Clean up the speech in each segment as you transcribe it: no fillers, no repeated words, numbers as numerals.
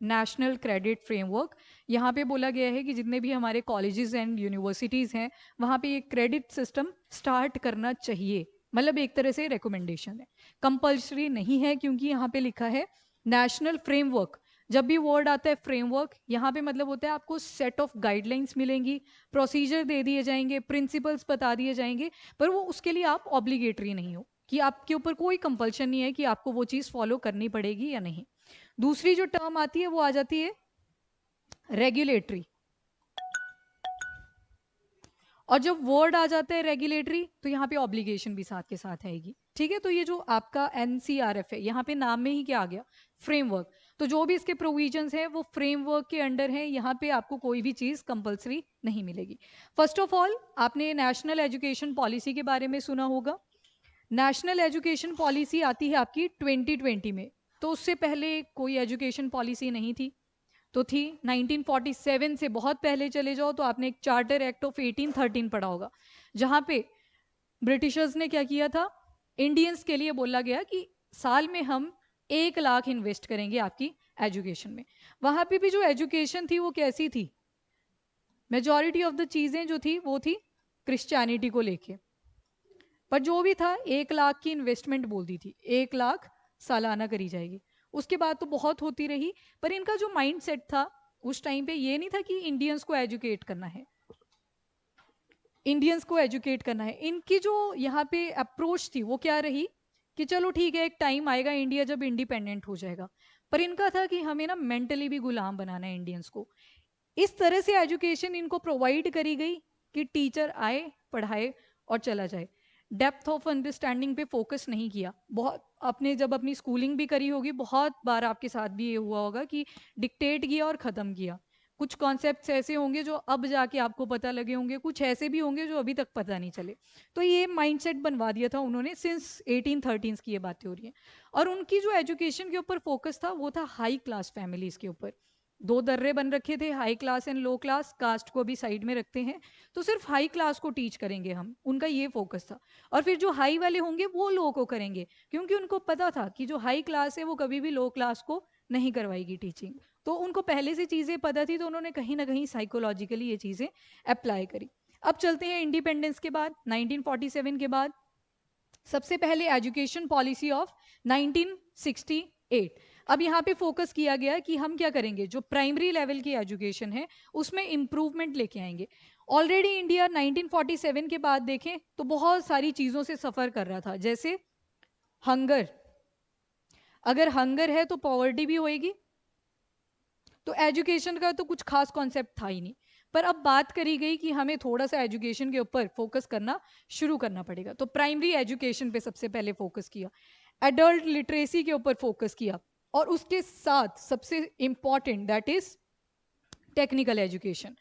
National credit framework. यहाँ पे बोला गया है कि जितने भी हमारे कॉलेजेस एंड यूनिवर्सिटीज़ हैं वहाँ पे ये क्रेडिट सिस्टम स्टार्ट करना चाहिए, मतलब एक तरह से रिकमेंडेशन है, कंपल्सरी नहीं है, क्योंकि यहाँ पे लिखा है नेशनल फ्रेमवर्क। जब भी वर्ड आता है फ्रेमवर्क, यहाँ पे मतलब होता है आपको सेट ऑफ गाइडलाइंस मिलेंगी, प्रोसीजर दे दिए जाएंगे, प्रिंसिपल्स बता दिए जाएंगे, पर वो उसके लिए आप ऑब्लिगेटरी नहीं हो, कि आपके ऊपर कोई कंपल्शन नहीं है कि आपको वो चीज़ फॉलो करनी पड़ेगी या नहीं। दूसरी जो टर्म आती है वो आ जाती है रेगुलेटरी। और जब वर्ड आ जाता है रेगुलेटरी तो यहाँ पे ऑब्लिगेशन भी साथ के साथ आएगी। ठीक है, तो ये जो आपका एनसीआरएफ है, यहाँ पे नाम में ही क्या आ गया, फ्रेमवर्क। तो जो भी इसके प्रोविजंस हैं वो फ्रेमवर्क के अंडर है, यहाँ पे आपको कोई भी चीज़ कंपलसरी नहीं मिलेगी। फर्स्ट ऑफ ऑल, आपने नेशनल एजुकेशन पॉलिसी के बारे में सुना होगा। नेशनल एजुकेशन पॉलिसी आती है आपकी 2020 में, तो उससे पहले कोई एजुकेशन पॉलिसी नहीं थी। तो थी 1947 से बहुत पहले चले जाओ तो आपने एक चार्टर एक्ट ऑफ 1813 पढ़ा होगा, जहां पे ब्रिटिशर्स ने क्या किया था, इंडियंस के लिए बोला गया कि साल में हम 1 लाख इन्वेस्ट करेंगे आपकी एजुकेशन में। वहां पे भी जो एजुकेशन थी वो कैसी थी, मेजॉरिटी ऑफ द चीजें जो थी वो थी क्रिश्चियनिटी को लेके। पर जो भी था 1 लाख की इन्वेस्टमेंट बोल दी थी, 1 लाख सालाना करी जाएगी। उसके बाद तो बहुत होती रही, पर इनका जो माइंड सेट था उस टाइम पे ये नहीं था कि इंडियंस को एजुकेट करना है, इंडियंस को एजुकेट करना है। इनकी जो यहाँ पे अप्रोच थी वो क्या रही कि चलो ठीक है, एक टाइम आएगा इंडिया जब इंडिपेंडेंट हो जाएगा, पर इनका था कि हमें ना मेंटली भी गुलाम बनाना है इंडियंस को। इस तरह से एजुकेशन इनको प्रोवाइड करी गई कि टीचर आए, पढ़ाए और चला जाए। डेप्थ ऑफ अंडरस्टैंडिंग पे फोकस नहीं किया। बहुत आपने जब अपनी स्कूलिंग भी करी होगी, बहुत बार आपके साथ भी ये हुआ होगा कि डिक्टेट किया और ख़त्म किया। कुछ कॉन्सेप्ट्स ऐसे होंगे जो अब जाके आपको पता लगे होंगे, कुछ ऐसे भी होंगे जो अभी तक पता नहीं चले। तो ये माइंडसेट बनवा दिया था उन्होंने, सिंस 1813 की ये बातें हो रही हैं। और उनकी जो एजुकेशन के ऊपर फोकस था वो था हाई क्लास फैमिलीज के ऊपर। दो दर्रे बन रखे थे, high class and low class, caste को भी साइड में रखते हैं, तो सिर्फ हाई क्लास को टीच करेंगे हम, उनका ये फोकस था। और फिर जो हाई वाले होंगे वो लो को करेंगे, क्योंकि उनको पता था कि जो हाई क्लास है वो कभी भी लो क्लास को नहीं करवाएगी टीचिंग। तो उनको पहले से चीज़ें पता थी, तो उन्होंने कहीं ना कहीं साइकोलॉजिकली ये चीज़ें अप्लाई करी। अब चलते हैं इंडिपेंडेंस के बाद, 1947 के बाद। सबसे पहले एजुकेशन पॉलिसी ऑफ 1968। अब यहाँ पे फोकस किया गया कि हम क्या करेंगे, जो प्राइमरी लेवल की एजुकेशन है उसमें इम्प्रूवमेंट लेके आएंगे। ऑलरेडी इंडिया 1947 के बाद देखें तो बहुत सारी चीज़ों से सफ़र कर रहा था, जैसे हंगर। अगर हंगर है तो पॉवर्टी भी होएगी, तो एजुकेशन का तो कुछ खास कॉन्सेप्ट था ही नहीं। पर अब बात करी गई कि हमें थोड़ा सा एजुकेशन के ऊपर फोकस करना शुरू करना पड़ेगा, तो प्राइमरी एजुकेशन पे सबसे पहले फोकस किया, एडल्ट लिटरेसी के ऊपर फोकस किया, और उसके साथ सबसे important that is technical education.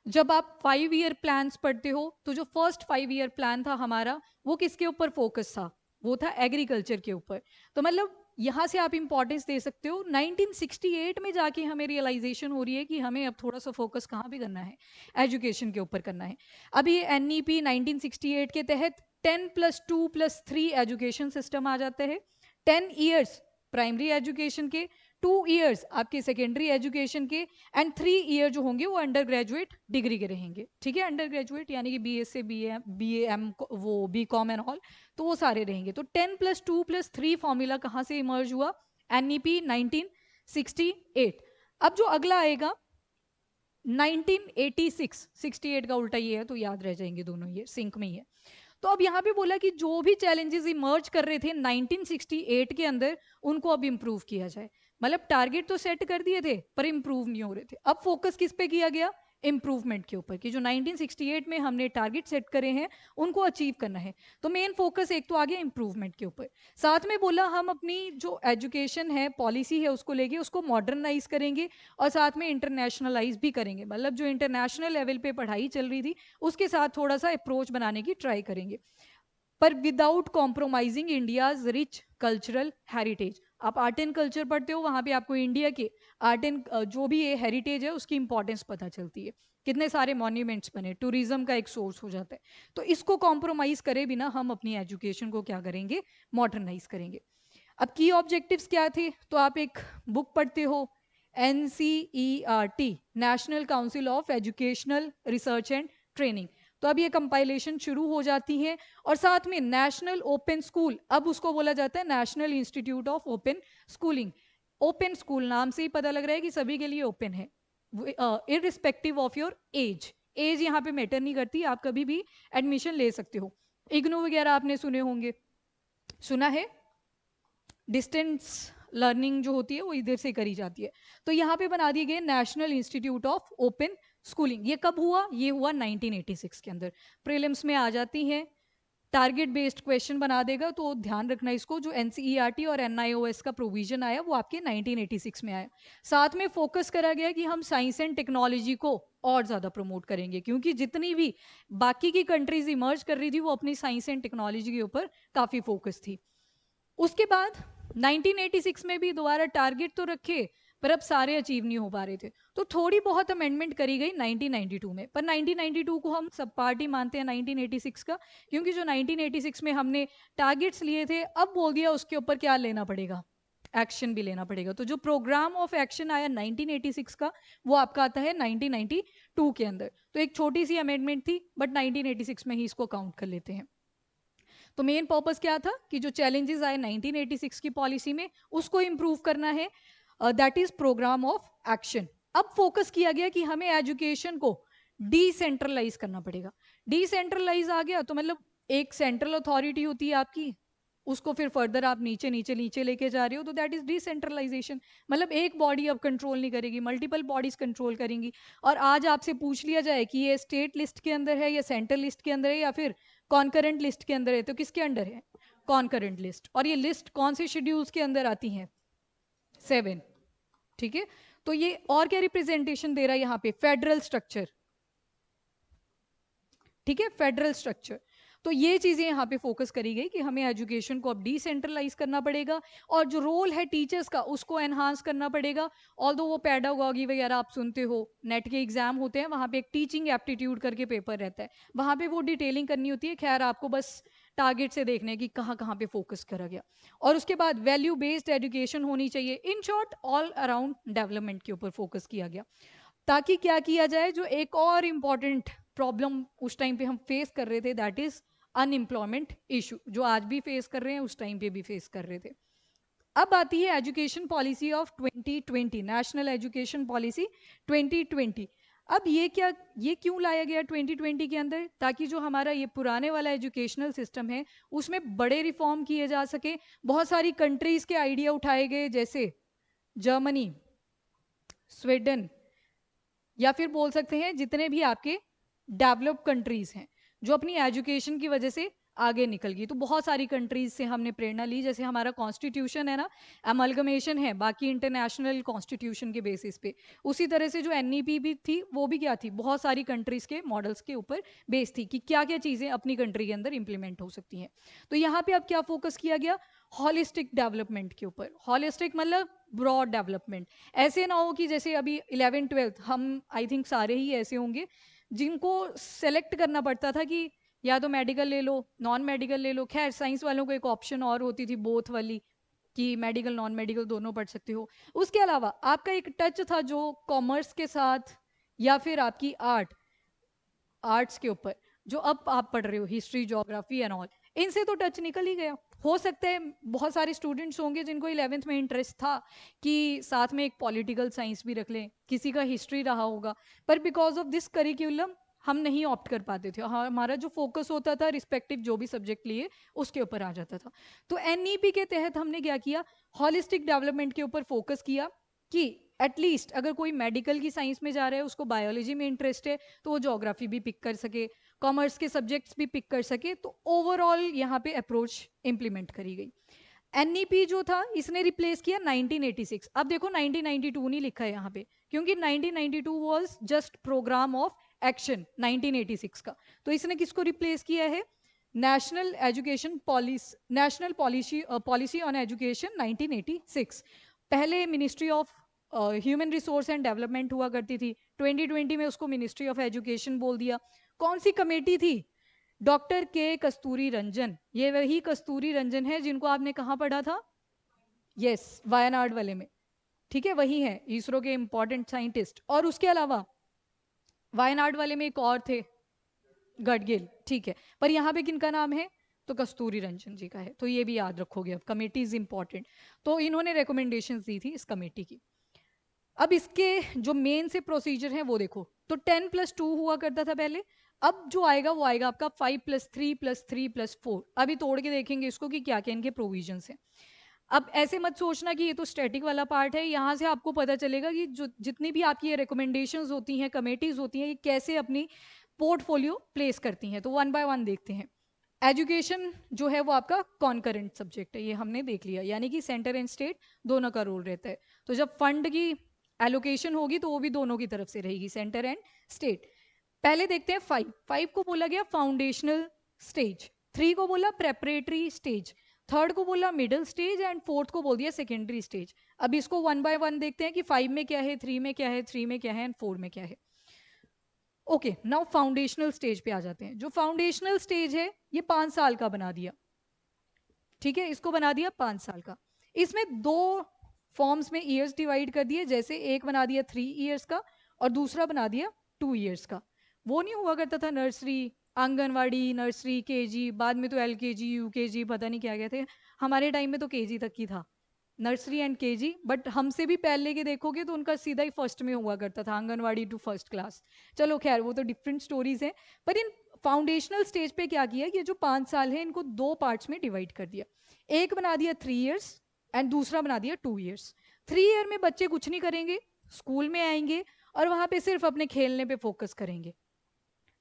जब आप 5 ईयर प्लान्स पढ़ते हो तो जो फर्स्ट 5 ईयर प्लान था हमारा वो किसके ऊपर फोकस था, वो था एग्रीकल्चर के ऊपर। तो मतलब यहाँ से आप इंपॉर्टेंस दे सकते हो, 1968 में जाके हमें रियलाइजेशन हो रही है कि हमें अब थोड़ा सा फोकस कहाँ पे करना है, एजुकेशन के ऊपर करना है। अब ये एनईपी 1968 के तहत 10+2+3 एजुकेशन सिस्टम आ जाता है। 10 ईयर्स प्राइमरी एजुकेशन के, 2 ईयर्स आपके सेकेंडरी एजुकेशन के, एंड 3 ईयर जो होंगे वो अंडर ग्रेजुएट डिग्री के रहेंगे। ठीक है, अंडर ग्रेजुएट यानी कि बी एस से बी ए एम वो बी.कॉम एंड ऑल, तो वो सारे रहेंगे। तो 10+2+3 फॉर्मूला कहाँ से इमर्ज हुआ, एनईपी 1968। अब जो अगला आएगा 1986, 68 का उल्टा ये है तो याद रह जाएंगे दोनों, ये सिंक में ही है। तो अब यहाँ पे बोला कि जो भी चैलेंजेस इमर्ज कर रहे थे 1968 के अंदर उनको अब इम्प्रूव किया जाए। मतलब टारगेट तो सेट कर दिए थे पर इम्प्रूव नहीं हो रहे थे। अब फोकस किस पे किया गया, इम्प्रूवमेंट के ऊपर, कि जो 1968 में हमने टारगेट सेट करे हैं उनको अचीव करना है। तो मेन फोकस एक तो आ गया इम्प्रूवमेंट के ऊपर। साथ में बोला हम अपनी जो एजुकेशन है पॉलिसी है उसको लेके उसको मॉडर्नाइज करेंगे और साथ में इंटरनेशनलाइज भी करेंगे। मतलब जो इंटरनेशनल लेवल पे पढ़ाई चल रही थी उसके साथ थोड़ा सा अप्रोच बनाने की ट्राई करेंगे, पर without compromising India's rich cultural heritage. आप आर्ट एंड कल्चर पढ़ते हो, वहाँ पे आपको इंडिया के आर्ट एंड जो भी ये हेरिटेज है उसकी इंपॉर्टेंस पता चलती है, कितने सारे मॉन्यूमेंट्स बने, टूरिज्म का एक सोर्स हो जाता है। तो इसको कॉम्प्रोमाइज करे बिना हम अपनी एजुकेशन को क्या करेंगे, मॉडर्नाइज करेंगे। अब की ऑब्जेक्टिव्स क्या थे, तो आप एक बुक पढ़ते हो, NCERT, national council of educational research and training. तो अब ये कंपाइलेशन शुरू हो जाती है, और साथ में नेशनल ओपन स्कूल, अब उसको बोला जाता है national institute of open schooling. Open school नाम से ही पता लग रहा है कि सभी के लिए ओपन है, irrespective of your age. Age यहाँ पे मैटर नहीं करती, आप कभी भी एडमिशन ले सकते हो। इग्नू वगैरह आपने सुने होंगे, सुना है? डिस्टेंस लर्निंग जो होती है वो इधर से करी जाती है। तो यहाँ पे बना दिए गए national institute of open schooling. ये कब हुआ? ये हुआ 1986 के अंदर। प्रीलिम्स में आ जाती है, टारगेट बेस्ड क्वेश्चन बना देगा, तो ध्यान रखना इसको। जो NCERT और NIOS का प्रोविजन आया वो आपके 1986 में आया। साथ में फोकस करा गया कि हम साइंस एंड टेक्नोलॉजी को और ज़्यादा प्रमोट करेंगे, क्योंकि जितनी भी बाकी की कंट्रीज इमर्ज कर रही थी वो अपनी साइंस एंड टेक्नोलॉजी के ऊपर काफ़ी फोकस थी। उसके बाद 1986 में भी दोबारा टारगेट तो रखे, पर अब सारे अचीव नहीं हो पा रहे थे, तो थोड़ी बहुत अमेंडमेंट करी गई 1992 में। पर 1992 को हम सब पार्टी मानते हैं 1986 का, क्योंकि जो 1986 में हमने टारगेट्स लिए थे, अब बोल दिया उसके ऊपर क्या लेना पड़ेगा, एक्शन भी लेना पड़ेगा। तो जो प्रोग्राम ऑफ एक्शन आया 1986 का, वो आपका आता है 1992 के अंदर। तो एक छोटी सी अमेंडमेंट थी, बट 1986 में ही इसको काउंट कर लेते हैं। तो मेन पर्पस क्या था कि जो चैलेंजेस आए 1986 की पॉलिसी में, उसको इम्प्रूव करना है, that is program of action. अब फोकस किया गया कि हमें एजुकेशन को डिसेंट्रलाइज करना पड़ेगा। डिसेंट्रलाइज आ गया तो मतलब एक सेंट्रल अथॉरिटी होती है आपकी, उसको फिर फर्दर आप नीचे नीचे नीचे लेके जा रहे हो, तो दैट इज डिसेंट्रलाइजेशन। मतलब एक बॉडी अब कंट्रोल नहीं करेगी, मल्टीपल बॉडीज कंट्रोल करेंगी। और आज आपसे पूछ लिया जाए कि ये स्टेट लिस्ट के अंदर है या सेंट्रल लिस्ट के अंदर है या फिर कॉन्करेंट लिस्ट के अंदर है, तो किसके अंडर है? Concurrent list. और ये लिस्ट कौन से शेड्यूल्स के अंदर आती हैं? 7। ठीक है, तो ये और क्या रिप्रेजेंटेशन दे रहा है यहाँ पे? Federal structure. ठीक है, फेडरल स्ट्रक्चर। तो ये चीजें यहाँ पे फोकस करी गई कि हमें एजुकेशन को अब डिसेंट्रलाइज करना पड़ेगा, और जो रोल है टीचर्स का उसको एनहांस करना पड़ेगा। ऑल्दो वो पेडागॉगी वगैरह आप सुनते हो, नेट के एग्जाम होते हैं, वहाँ पे एक टीचिंग एप्टीट्यूड करके पेपर रहता है, वहाँ पे वो डिटेलिंग करनी होती है। खैर, आपको बस टारगेट से देखने की कहाँ कहाँ पे फोकस करा गया। और उसके बाद वैल्यू बेस्ड एजुकेशन होनी चाहिए। In short, all around development के ऊपर फोकस किया गया, ताकि क्या किया जाए, जो एक और इम्पॉर्टेंट प्रॉब्लम उस टाइम पे हम फेस कर रहे थे, दैट इज अनएम्प्लॉयमेंट इशू, जो आज भी फेस कर रहे हैं उस टाइम पे भी फेस कर रहे थे। अब आती है education policy of 2020, national education policy 2020। अब ये क्यों लाया गया 2020 के अंदर? ताकि जो हमारा ये पुराने वाला एजुकेशनल सिस्टम है उसमें बड़े रिफॉर्म किए जा सके। बहुत सारी कंट्रीज के आइडिया उठाए गए, जैसे जर्मनी, स्वीडन, या फिर बोल सकते हैं जितने भी आपके डेवलप कंट्रीज हैं जो अपनी एजुकेशन की वजह से आगे निकल गई। तो बहुत सारी कंट्रीज से हमने प्रेरणा ली। जैसे हमारा कॉन्स्टिट्यूशन है ना, अमलगमेशन है बाकी इंटरनेशनल कॉन्स्टिट्यूशन के बेसिस पे। उसी तरह से जो NEP भी थी, वो भी क्या थी, बहुत सारी कंट्रीज के मॉडल्स के ऊपर बेस थी कि क्या क्या चीज़ें अपनी कंट्री के अंदर इंप्लीमेंट हो सकती हैं। तो यहाँ पे अब क्या फोकस किया गया? हॉलिस्टिक डेवलपमेंट के ऊपर। हॉलिस्टिक मतलब ब्रॉड डेवलपमेंट। ऐसे ना हो कि जैसे अभी 11th-12th, हम आई थिंक सारे ही ऐसे होंगे जिनको सेलेक्ट करना पड़ता था कि या तो मेडिकल ले लो, नॉन मेडिकल ले लो। खैर, साइंस वालों को एक ऑप्शन और होती थी, बोथ वाली, कि मेडिकल नॉन मेडिकल दोनों पढ़ सकते हो। उसके अलावा आपका एक टच था जो कॉमर्स के साथ या फिर आपकी आर्ट्स के ऊपर, जो अब आप पढ़ रहे हो, हिस्ट्री, ज्योग्राफी एंड ऑल, इनसे तो टच निकल ही गया। हो सकता है बहुत सारे स्टूडेंट्स होंगे जिनको 11th में इंटरेस्ट था कि साथ में एक पॉलिटिकल साइंस भी रख लें, किसी का हिस्ट्री रहा होगा, पर बिकॉज ऑफ दिस करिकुलम हम नहीं ऑप्ट कर पाते थे। हमारा जो फोकस होता था रिस्पेक्टिव जो भी सब्जेक्ट लिए उसके ऊपर आ जाता था। तो NEP के तहत हमने क्या किया? हॉलिस्टिक डेवलपमेंट के ऊपर फोकस किया कि एटलीस्ट अगर कोई मेडिकल की साइंस में जा रहा है, उसको बायोलॉजी में इंटरेस्ट है, तो वो ज्योग्राफी भी पिक कर सके, कॉमर्स के सब्जेक्ट्स भी पिक कर सके। तो ओवरऑल यहाँ पे अप्रोच इंप्लीमेंट करी गई। NEP जो था इसने रिप्लेस किया 1986। अब देखो 1992 नहीं लिखा है यहाँ पे, क्योंकि 1992 was just program of action 1986 का। तो इसने किसको रिप्लेस किया है? National education policy, national policy on education 1986। पहले ministry of human resource and development हुआ करती थी, 2020 में उसको मिनिस्ट्री ऑफ एजुकेशन बोल दिया। कौन सी कमेटी थी? डॉक्टर के कस्तूरी रंजन। ये वही कस्तूरी रंजन है जिनको आपने कहाँ पढ़ा था? यस, वायनाड वाले में। ठीक है, वही है इसरो के इंपॉर्टेंट साइंटिस्ट। और उसके अलावा वायनाड वाले में एक और थे, गडगिल, ठीक है। पर यहाँ पे किनका नाम है, तो कस्तूरी रंजन जी का है। तो ये भी याद रखोगे, अब कमेटी इज इंपॉर्टेंट। तो इन्होंने रिकमेंडेशंस दी थी इस कमेटी की। अब इसके जो मेन से प्रोसीजर हैं वो देखो, तो 10+2 हुआ करता था पहले। अब जो आएगा वो आएगा आपका 5+3+3+4। अभी तोड़ के देखेंगे इसको कि क्या क्या इनके प्रोविजंस हैं। अब ऐसे मत सोचना कि ये तो स्टैटिक वाला पार्ट है, यहाँ से आपको पता चलेगा कि जो जितनी भी आपकी ये रिकमेंडेशंस होती हैं, कमेटीज होती हैं, ये कैसे अपनी पोर्टफोलियो प्लेस करती हैं। तो वन बाय वन देखते हैं। एजुकेशन जो है वो आपका कॉन्करेंट सब्जेक्ट है, ये हमने देख लिया, यानी कि सेंटर एंड स्टेट दोनों का रोल रहता है। तो जब फंड की एलोकेशन होगी तो वो भी दोनों की तरफ से रहेगी, सेंटर एंड स्टेट। पहले देखते हैं 5 को बोला गया फाउंडेशनल स्टेज, 3 को बोला प्रेपरेटरी स्टेज, थर्ड को बोला मिडिल स्टेज एंड फोर्थ को बोल दिया सेकेंडरी स्टेज। अब इसको वन बाय वन देखते हैं कि 5 में क्या है, 3 में क्या है, 3 में क्या है एंड 4 में क्या है। ओके, नाउ फाउंडेशनल स्टेज पे आ जाते हैं। जो फाउंडेशनल स्टेज है ये 5 साल का बना दिया, ठीक है, इसको बना दिया 5 साल का। इसमें दो फॉर्म्स में ईयर्स डिवाइड कर दिए, जैसे एक बना दिया 3 ईयर्स का और दूसरा बना दिया 2 ईयर्स का। वो नहीं हुआ करता था नर्सरी, आंगनवाड़ी, नर्सरी, केजी, बाद में तो एलकेजी, यूकेजी, पता नहीं क्या कहते। हमारे टाइम में तो केजी तक की था, नर्सरी एंड केजी। बट हमसे भी पहले के देखोगे तो उनका सीधा ही फर्स्ट में हुआ करता था, आंगनवाड़ी टू फर्स्ट क्लास। चलो खैर वो तो डिफरेंट स्टोरीज हैं। पर इन फाउंडेशनल स्टेज पे क्या किया, ये जो 5 साल है इनको दो पार्ट्स में डिवाइड कर दिया। एक बना दिया 3 ईयर्स एंड दूसरा बना दिया 2 ईयर्स। 3 ईयर में बच्चे कुछ नहीं करेंगे, स्कूल में आएंगे और वहां पे सिर्फ अपने खेलने पे फोकस करेंगे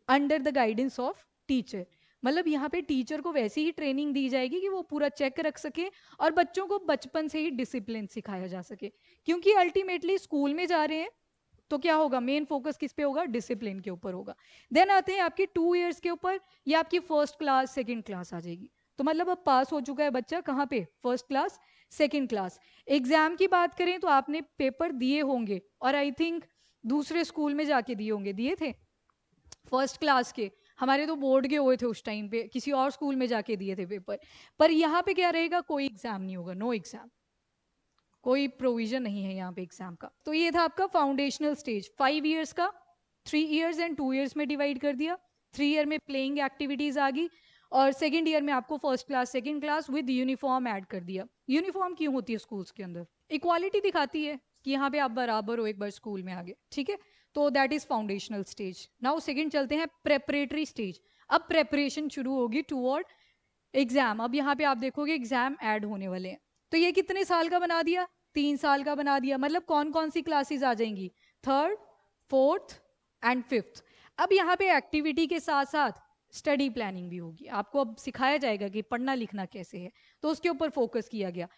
under the guidance of teacher. मतलब यहाँ पे टीचर को वैसी ही ट्रेनिंग दी जाएगी कि वो पूरा चेक रख सके और बच्चों को बचपन से ही डिसिप्लिन सिखाया जा सके। क्योंकि अल्टीमेटली स्कूल में जा रहे हैं तो क्या होगा, मेन फोकस किस पे होगा, डिसिप्लिन के ऊपर होगा। देन आते हैं आपकी 2 ईयर्स के ऊपर, ये आपकी फर्स्ट क्लास सेकंड क्लास आ जाएगी। तो मतलब अब पास हो चुका है बच्चा कहाँ पे, first class second class. Exam की बात करें तो आपने पेपर दिए होंगे और आई थिंक दूसरे स्कूल में जाके दिए होंगे, दिए थे फर्स्ट क्लास के। हमारे तो बोर्ड के हुए थे उस टाइम पे, किसी और स्कूल में जाके दिए थे पेपर। पर यहाँ पे क्या रहेगा, कोई एग्जाम नहीं होगा, नो एग्जाम, कोई प्रोविजन नहीं है यहाँ पे एग्जाम का। तो ये था आपका फाउंडेशनल स्टेज, 5 ईयर्स का 3 ईयर्स एंड 2 ईयर्स में डिवाइड कर दिया। 3 ईयर में प्लेइंग एक्टिविटीज आ गई और सेकेंड ईयर में आपको first class second class with uniform add कर दिया। यूनिफॉर्म क्यों होती है स्कूल्स के अंदर, इक्वालिटी दिखाती है कि यहाँ पे आप बराबर हो एक बार स्कूल में आगे, ठीक है। तो that is foundational stage. Now second चलते हैं प्रेपरेटरी स्टेज। अब प्रेपरेशन शुरू होगी टूवर्ड एग्जाम। अब यहाँ पे आप देखोगे एग्जाम ऐड होने वाले हैं। तो ये कितने साल का बना दिया, 3 साल का बना दिया। मतलब कौन कौन सी क्लासेस आ जाएंगी, थर्ड, फोर्थ एंड फिफ्थ। अब यहाँ पे एक्टिविटी के साथ साथ स्टडी प्लानिंग भी होगी, आपको अब सिखाया जाएगा कि पढ़ना लिखना कैसे है, तो उसके ऊपर फोकस किया गया।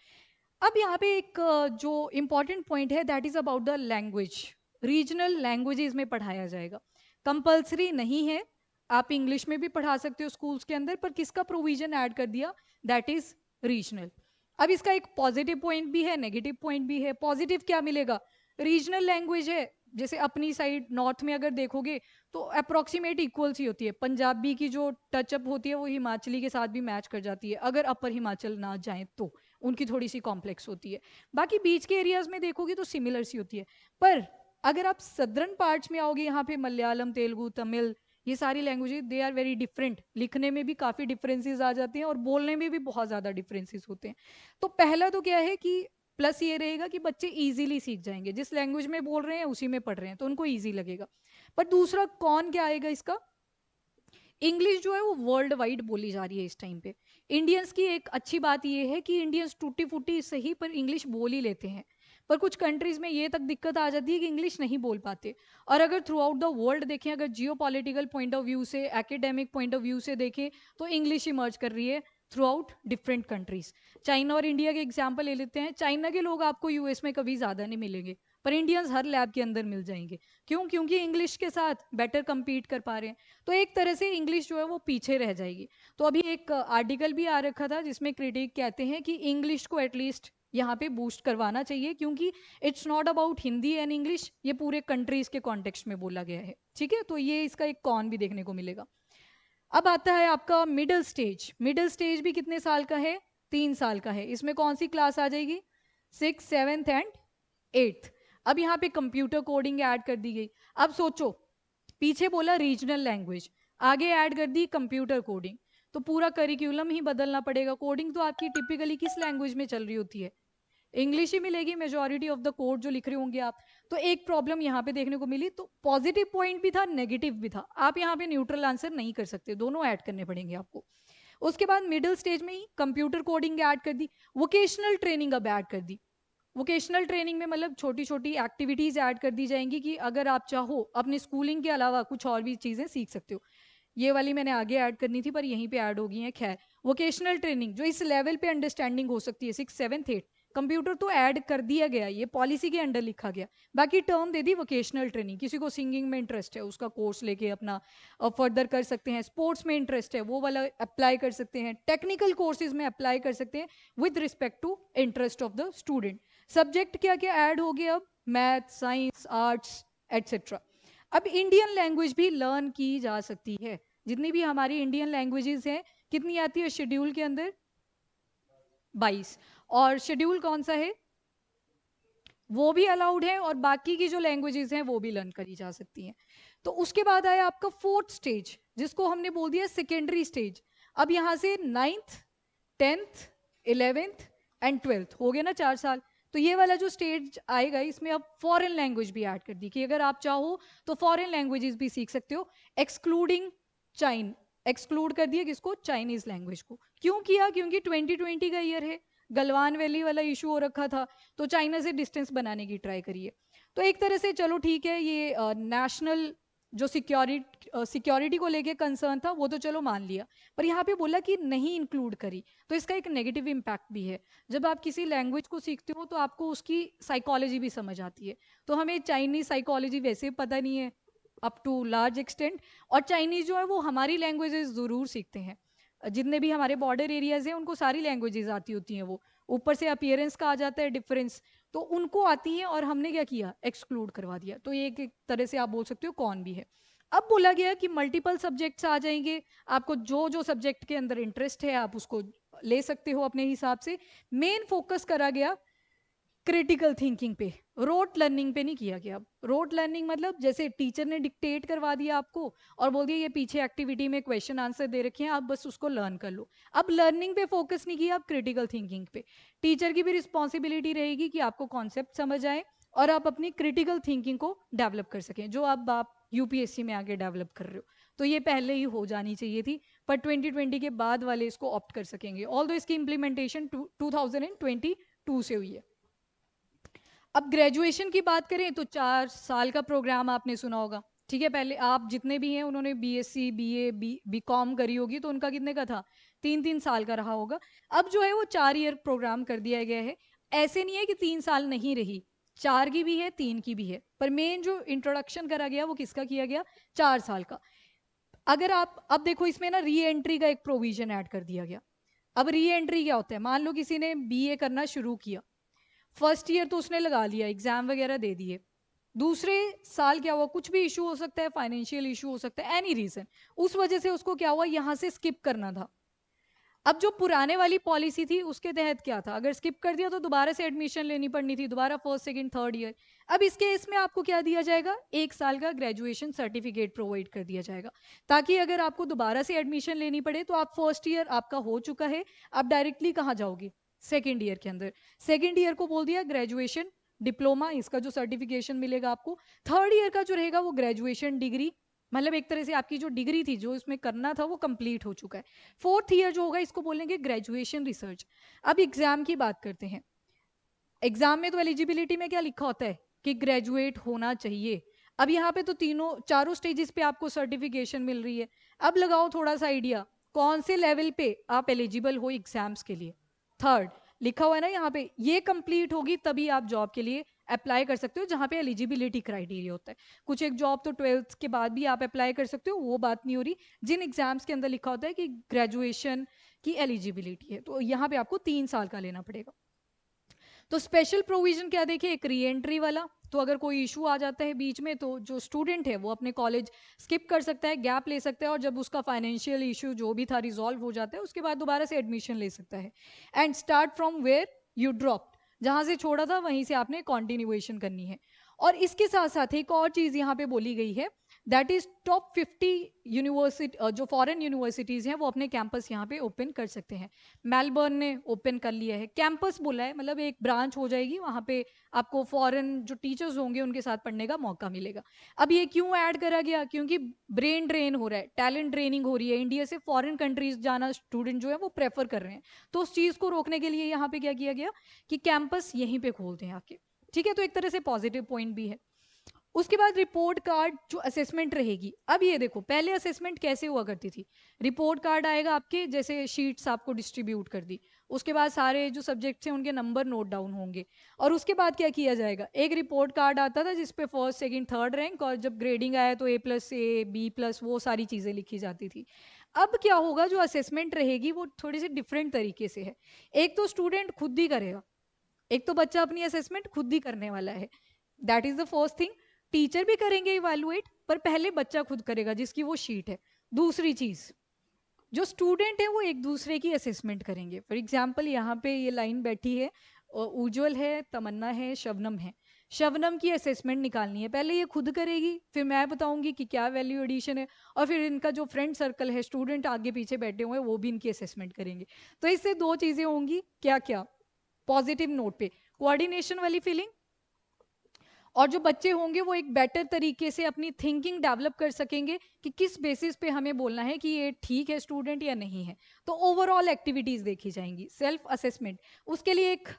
अब यहाँ पे एक जो इम्पॉर्टेंट पॉइंट है that is about the language. Regional languages में पढ़ाया जाएगा, कंपल्सरी नहीं है, आप इंग्लिश में भी पढ़ा सकते हो स्कूल्स के अंदर, पर किसका प्रोविजन ऐड कर दिया, दैट इज रीजनल। अब इसका एक पॉजिटिव पॉइंट भी है, नेगेटिव पॉइंट भी है। पॉजिटिव क्या मिलेगा, रीजनल लैंग्वेज है, जैसे अपनी साइड नॉर्थ में अगर देखोगे तो अप्रोक्सीमेट इक्वल सी होती है। पंजाबी की जो टचअप होती है वो हिमाचली के साथ भी मैच कर जाती है, अगर अपर हिमाचल ना जाए तो उनकी थोड़ी सी कॉम्प्लेक्स होती है। बाकी बीच के एरियाज में देखोगे तो सिमिलर सी होती है। पर अगर आप सदर्न पार्ट्स में आओगे, यहाँ पे मलयालम, तेलुगु, तमिल, ये सारी languages they are very different. लिखने में भी काफ़ी डिफरेंसेस आ जाते हैं और बोलने में भी बहुत ज़्यादा डिफरेंसेस होते हैं। तो पहला तो क्या है कि प्लस ये रहेगा कि बच्चे इजीली सीख जाएंगे, जिस लैंग्वेज में बोल रहे हैं उसी में पढ़ रहे हैं तो उनको ईजी लगेगा। पर दूसरा कौन क्या आएगा इसका, इंग्लिश जो है वो वर्ल्ड वाइड बोली जा रही है इस टाइम पे। इंडियंस की एक अच्छी बात ये है कि इंडियंस टूटी फूटी सही पर इंग्लिश बोल ही लेते हैं। पर कुछ कंट्रीज में ये तक दिक्कत आ जाती है कि इंग्लिश नहीं बोल पाते। और अगर थ्रू आउट द वर्ल्ड देखें, अगर जियो पॉलिटिकल पॉइंट ऑफ व्यू से, एकेडमिक पॉइंट ऑफ व्यू से देखें, तो इंग्लिश इमर्ज कर रही है through out different countries. China और इंडिया के एग्जाम्पल ले लेते हैं। चाइना के लोग आपको यूएस में कभी ज़्यादा नहीं मिलेंगे, पर इंडियंस हर लैब के अंदर मिल जाएंगे। क्यों, क्योंकि इंग्लिश के साथ बेटर compete कर पा रहे हैं। तो एक तरह से इंग्लिश जो है वो पीछे रह जाएगी। तो अभी एक आर्टिकल भी आ रखा था जिसमें क्रिटिक कहते हैं कि इंग्लिश को एटलीस्ट यहाँ पे बूस्ट करवाना चाहिए, क्योंकि it's not about Hindi and English, ये पूरे कंट्रीज के कॉन्टेक्स्ट में बोला गया है, ठीक है। तो ये इसका एक कॉन भी देखने को मिलेगा। अब आता है आपका मिडिल स्टेज। मिडिल स्टेज भी कितने साल का है, 3 साल का है। इसमें कौन सी क्लास आ जाएगी, 6th 7th एंड 8th। अब यहाँ पे कंप्यूटर कोडिंग ऐड कर दी गई। अब सोचो, पीछे बोला रीजनल लैंग्वेज, आगे ऐड कर दी कंप्यूटर कोडिंग, तो पूरा करिकुलम ही बदलना पड़ेगा। कोडिंग तो आपकी टिपिकली किस लैंग्वेज में चल रही होती है? इंग्लिश ही मिलेगी मेजॉरिटी ऑफ द कोड जो लिख रहे होंगे आप। तो एक प्रॉब्लम यहाँ पे देखने को मिली। तो पॉजिटिव पॉइंट भी था, नेगेटिव भी था। आप यहाँ पे न्यूट्रल आंसर नहीं कर सकते, दोनों ऐड करने पड़ेंगे आपको। उसके बाद मिडिल स्टेज में ही कंप्यूटर कोडिंग ऐड कर दी, वोकेशनल ट्रेनिंग अब ऐड कर दी। वोकेशनल ट्रेनिंग में मतलब छोटी छोटी एक्टिविटीज ऐड कर दी जाएंगी कि अगर आप चाहो अपने स्कूलिंग के अलावा कुछ और भी चीजें सीख सकते हो। ये वाली मैंने आगे ऐड करनी थी पर यहीं पे ऐड हो गई है। खैर, वोकेशनल ट्रेनिंग जो इस लेवल पे अंडरस्टैंडिंग हो सकती है, 6, 7, 8, कंप्यूटर तो ऐड कर दिया गया, ये पॉलिसी के अंडर लिखा गया। बाकी टर्म दे दी वोकेशनल ट्रेनिंग। किसी को सिंगिंग में इंटरेस्ट है, उसका कोर्स लेके अपना फर्दर कर सकते हैं। स्पोर्ट्स में इंटरेस्ट है, वो वाला अप्लाई कर सकते हैं। टेक्निकल कोर्सेज में अप्लाई कर सकते हैं with respect to interest of the student. Subject क्या क्या ऐड हो गए अब? Math, science, arts, etcetera. अब इंडियन लैंग्वेज भी लर्न की जा सकती है। जितनी भी हमारी इंडियन लैंग्वेजेस हैं, कितनी आती है शेड्यूल के अंदर? 22। और शेड्यूल कौन सा है? वो भी अलाउड है, और बाकी की जो लैंग्वेजेस हैं वो भी लर्न करी जा सकती हैं। तो उसके बाद आया आपका 4th स्टेज, जिसको हमने बोल दिया सेकेंडरी स्टेज। अब यहाँ से 9th, 10th, 11th and 12th हो गए ना 4 साल। तो ये वाला जो स्टेज आएगा, इसमें अब फॉरेन लैंग्वेज भी ऐड कर दी कि अगर आप चाहो तो फॉरेन लैंग्वेजेस भी सीख सकते हो, एक्सक्लूडिंग चाइन। एक्सक्लूड कर दिया किसको? चाइनीज लैंग्वेज को। क्यों किया? क्योंकि 2020 का ईयर है, गलवान वैली वाला इशू हो रखा था, तो चाइना से डिस्टेंस बनाने की ट्राई करिए। तो एक तरह से चलो ठीक है, ये नेशनल जो सिक्योरिटी को लेके कंसर्न था वो तो चलो मान लिया, पर यहाँ पे बोला कि नहीं इंक्लूड करी, तो इसका एक नेगेटिव इम्पैक्ट भी है। जब आप किसी लैंग्वेज को सीखते हो तो आपको उसकी साइकोलॉजी भी समझ आती है। तो हमें चाइनीज साइकोलॉजी वैसे पता नहीं है अप टू लार्ज एक्सटेंट, और चाइनीज जो है वो हमारी लैंग्वेजेस ज़रूर सीखते हैं। जितने भी हमारे बॉर्डर एरियाज हैं उनको सारी लैंग्वेजेस आती होती हैं। वो ऊपर से अपीयरेंस का आ जाता है डिफरेंस, तो उनको आती है, और हमने क्या किया? एक्सक्लूड करवा दिया। तो ये एक तरह से आप बोल सकते हो कौन भी है। अब बोला गया कि मल्टीपल सब्जेक्ट्स आ जाएंगे, आपको जो जो सब्जेक्ट के अंदर इंटरेस्ट है आप उसको ले सकते हो अपने हिसाब से। मेन फोकस करा गया क्रिटिकल थिंकिंग पे, रोट लर्निंग पे नहीं किया गया। रोट लर्निंग मतलब जैसे टीचर ने डिक्टेट करवा दिया आपको और बोल दिया ये पीछे एक्टिविटी में क्वेश्चन आंसर दे रखे हैं, आप बस उसको लर्न कर लो। अब लर्निंग पे फोकस नहीं किया, आप क्रिटिकल थिंकिंग पे। टीचर की भी रिस्पॉन्सिबिलिटी रहेगी कि आपको कॉन्सेप्ट समझ आए और आप अपनी क्रिटिकल थिंकिंग को डेवलप कर सकें, जो अब आप यूपीएससी में आगे डेवलप कर रहे हो। तो ये पहले ही हो जानी चाहिए थी, पर 2020 के बाद वाले इसको ऑप्ट कर सकेंगे, ऑल दो इसकी इम्प्लीमेंटेशन 2022 से हुई है। अब ग्रेजुएशन की बात करें तो 4 साल का प्रोग्राम आपने सुना होगा, ठीक है। पहले आप जितने भी हैं उन्होंने बीएससी, बीए, बीकॉम करी होगी, तो उनका कितने का था? 3-3 साल का रहा होगा। अब जो है वो 4 ईयर प्रोग्राम कर दिया गया है। ऐसे नहीं है कि 3 साल नहीं रही, 4 की भी है, 3 की भी है, पर मेन जो इंट्रोडक्शन करा गया वो किसका किया गया? 4 साल का। अगर आप अब देखो इसमें ना री एंट्री का एक प्रोविजन ऐड कर दिया गया। अब री एंट्री क्या होता है? मान लो किसी ने बीए करना शुरू किया, फर्स्ट ईयर तो उसने लगा लिया, एग्जाम वगैरह दे दिए, दूसरे साल क्या हुआ? कुछ भी इशू हो सकता है, फाइनेंशियल इशू हो सकता है, एनी रीजन, उस वजह से उसको क्या हुआ? यहाँ से स्किप करना था। अब जो पुराने वाली पॉलिसी थी उसके तहत क्या था? अगर स्किप कर दिया तो दोबारा से एडमिशन लेनी पड़नी थी, दोबारा फर्स्ट, सेकंड, थर्ड ईयर। अब इसके इसमें आपको क्या दिया जाएगा? 1 साल का ग्रेजुएशन सर्टिफिकेट प्रोवाइड कर दिया जाएगा, ताकि अगर आपको दोबारा से एडमिशन लेनी पड़े तो आप फर्स्ट ईयर आपका हो चुका है, आप डायरेक्टली कहाँ जाओगे? सेकेंड ईयर के अंदर। सेकेंड ईयर को बोल दिया ग्रेजुएशन डिप्लोमा, इसका जो सर्टिफिकेशन मिलेगा आपको। थर्ड ईयर का जो रहेगा वो ग्रेजुएशन डिग्री, मतलब एक तरह से आपकी जो डिग्री थी, जो इसमें करना था, वो कंप्लीट हो चुका है। फोर्थ ईयर जो होगा इसको बोलेंगे ग्रेजुएशन रिसर्च। अब एग्जाम की बात करते हैं। एग्जाम में तो एलिजिबिलिटी में क्या लिखा होता है? कि ग्रेजुएट होना चाहिए। अब यहाँ पे तो चारों स्टेजेस पे आपको सर्टिफिकेशन मिल रही है। अब लगाओ थोड़ा सा आइडिया, कौन से लेवल पे आप एलिजिबल हो एग्जाम्स के लिए? थर्ड लिखा हुआ है ना यहाँ पे, ये कंप्लीट होगी तभी आप जॉब के लिए अप्लाई कर सकते हो, जहाँ पे एलिजिबिलिटी क्राइटेरिया होता है। कुछ एक जॉब तो 12th के बाद भी आप अप्लाई कर सकते हो, वो बात नहीं हो रही। जिन एग्जाम्स के अंदर लिखा होता है कि ग्रेजुएशन की एलिजिबिलिटी है, तो यहाँ पे आपको 3 साल का लेना पड़ेगा। तो स्पेशल प्रोविजन क्या देखे? एक री एंट्री वाला, तो अगर कोई इशू आ जाता है बीच में तो जो स्टूडेंट है वो अपने कॉलेज स्किप कर सकता है, गैप ले सकता है, और जब उसका फाइनेंशियल इशू जो भी था रिजॉल्व हो जाता है उसके बाद दोबारा से एडमिशन ले सकता है। And start from where you drop, जहाँ से छोड़ा था वहीं से आपने कंटिन्यूएशन करनी है। और इसके साथ साथ एक और चीज़ यहाँ पे बोली गई है, दैट इज टॉप 50 यूनिवर्सिटी, जो फॉरेन यूनिवर्सिटीज़ हैं वो अपने कैंपस यहाँ पे ओपन कर सकते हैं। मेलबर्न ने ओपन कर लिया है, कैंपस बोला है, मतलब एक ब्रांच हो जाएगी वहाँ पे, आपको फॉरेन जो टीचर्स होंगे उनके साथ पढ़ने का मौका मिलेगा। अब ये क्यों ऐड करा गया, क्योंकि ब्रेन ड्रेन हो रहा है, टैलेंट ड्रेनिंग हो रही है, इंडिया से फॉरेन कंट्रीज जाना स्टूडेंट जो है वो प्रेफर कर रहे हैं। तो उस चीज़ को रोकने के लिए यहाँ पे क्या किया गया कि कैंपस यहीं पे खोलते हैं आके। ठीक है, तो एक तरह से पॉजिटिव पॉइंट भी है। उसके बाद रिपोर्ट कार्ड जो असेसमेंट रहेगी, अब ये देखो पहले असेसमेंट कैसे हुआ करती थी, रिपोर्ट कार्ड आएगा आपके, जैसे शीट्स आपको डिस्ट्रीब्यूट कर दी, उसके बाद सारे जो सब्जेक्ट्स हैं उनके नंबर नोट डाउन होंगे, और उसके बाद क्या किया जाएगा, एक रिपोर्ट कार्ड आता था जिसपे फर्स्ट सेकंड थर्ड रैंक, और जब ग्रेडिंग आया तो A+, A, B+, वो सारी चीज़ें लिखी जाती थी। अब क्या होगा, जो असेसमेंट रहेगी वो थोड़ी सी डिफरेंट तरीके से है। एक तो स्टूडेंट खुद ही करेगा, एक तो बच्चा अपनी असेसमेंट खुद ही करने वाला है, that is the first thing. Teacher भी करेंगे इवैल्यूएट, पर पहले बच्चा खुद करेगा जिसकी वो शीट है। दूसरी चीज, जो स्टूडेंट है वो एक दूसरे की असेसमेंट करेंगे। फॉर एग्जाम्पल यहाँ पे ये लाइन बैठी है, उज्जवल है, तमन्ना है, शबनम है। शबनम की असेसमेंट निकालनी है, पहले ये खुद करेगी, फिर मैं बताऊंगी कि क्या वैल्यू एडिशन है, और फिर इनका जो फ्रेंड सर्कल है, स्टूडेंट आगे पीछे बैठे हुए हैं, वो भी इनकी असेसमेंट करेंगे। तो इससे दो चीजें होंगी, क्या क्या, पॉजिटिव नोट पे कोऑर्डिनेशन वाली फीलिंग, और जो बच्चे होंगे वो एक बेटर तरीके से अपनी थिंकिंग डेवलप कर सकेंगे कि किस बेसिस पे हमें बोलना है कि ये ठीक है स्टूडेंट या नहीं है। तो ओवरऑल एक्टिविटीज देखी जाएंगी, सेल्फ असेसमेंट। उसके लिए एक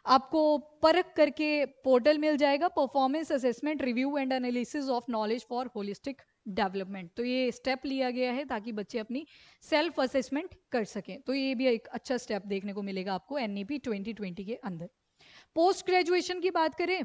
आपको परख करके पोर्टल मिल जाएगा, performance assessment review and analysis of knowledge for holistic development. तो ये स्टेप लिया गया है ताकि बच्चे अपनी सेल्फ असेसमेंट कर सकें। तो ये भी एक अच्छा स्टेप देखने को मिलेगा आपको NEP 2020 के अंदर। पोस्ट ग्रेजुएशन की बात करें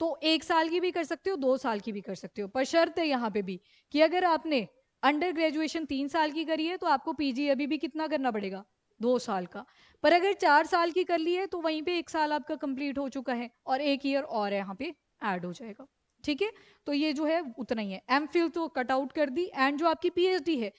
तो 1 साल की भी कर सकते हो, 2 साल की भी कर सकते हो, पर शर्त है यहाँ पे भी कि अगर आपने अंडर ग्रेजुएशन 3 साल की करी है तो आपको PG अभी भी कितना करना पड़ेगा, 2 साल का। पर अगर 4 साल की कर ली है तो वहीं पे 1 साल आपका कंप्लीट हो चुका है, और 1 ईयर और यहाँ पे ऐड हो जाएगा। ठीक है, तो ये जो है उतना ही है। MPhil तो कट आउट कर दी, एंड जो आपकी PhD है,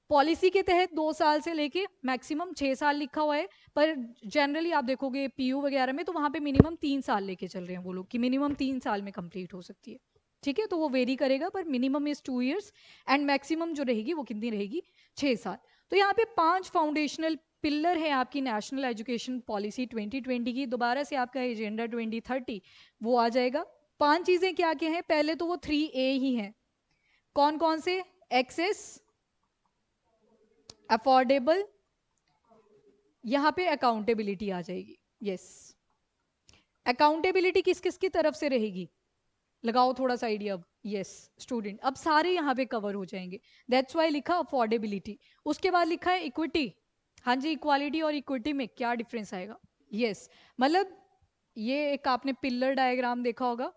पॉलिसी के तहत 2 साल से लेके मैक्सिमम 6 साल लिखा हुआ है, पर जनरली आप देखोगे PU वगैरह में तो वहाँ पे मिनिमम 3 साल लेके चल रहे हैं वो लोग, कि मिनिमम 3 साल में कंप्लीट हो सकती है। ठीक है, तो वो वेरी करेगा, पर minimum is 2 years, and maximum जो रहेगी वो कितनी रहेगी, 6 साल। तो यहाँ पे 5 फाउंडेशनल पिलर है आपकी नेशनल एजुकेशन पॉलिसी 2020 की। दोबारा से आपका एजेंडा 2030 वो आ जाएगा। 5 चीजें क्या क्या है, पहले तो वो 3A ही है। कौन कौन से, एक्सेस, अफोर्डेबल, यहाँ पे अकाउंटेबिलिटी आ जाएगी। यस, अकाउंटेबिलिटी किस किस की तरफ से रहेगी, लगाओ थोड़ा सा आइडिया अब। यस, स्टूडेंट, अब सारे यहाँ पे कवर हो जाएंगे, दैट्स वाई लिखा अफोर्डेबिलिटी। उसके बाद लिखा है इक्विटी। हाँ जी, इक्वालिटी और इक्विटी में क्या डिफरेंस आएगा। यस, मतलब ये एक आपने पिलर डायग्राम देखा होगा,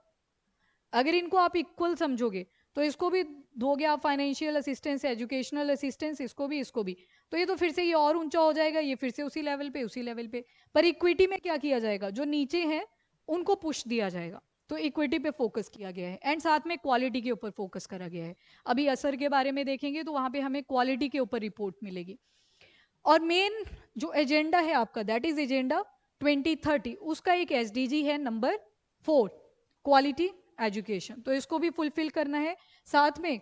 अगर इनको आप इक्वल समझोगे तो इसको भी दोगे आप फाइनेंशियल असिस्टेंस, एजुकेशनल असिस्टेंस, इसको भी इसको भी, तो ये तो फिर से ये और ऊंचा हो जाएगा, ये फिर से उसी लेवल पे उसी लेवल पे। पर इक्विटी में क्या किया जाएगा, जो नीचे हैं उनको पुश दिया जाएगा, तो इक्विटी पे फोकस किया गया है, एंड साथ में क्वालिटी के ऊपर फोकस करा गया है। अभी असर के बारे में देखेंगे तो वहां पे हमें क्वालिटी के ऊपर रिपोर्ट मिलेगी। और मेन जो एजेंडा है आपका, दैट इज एजेंडा 2030, उसका एक SDG है नंबर 4, क्वालिटी एजुकेशन, तो इसको भी फुलफिल करना है। साथ में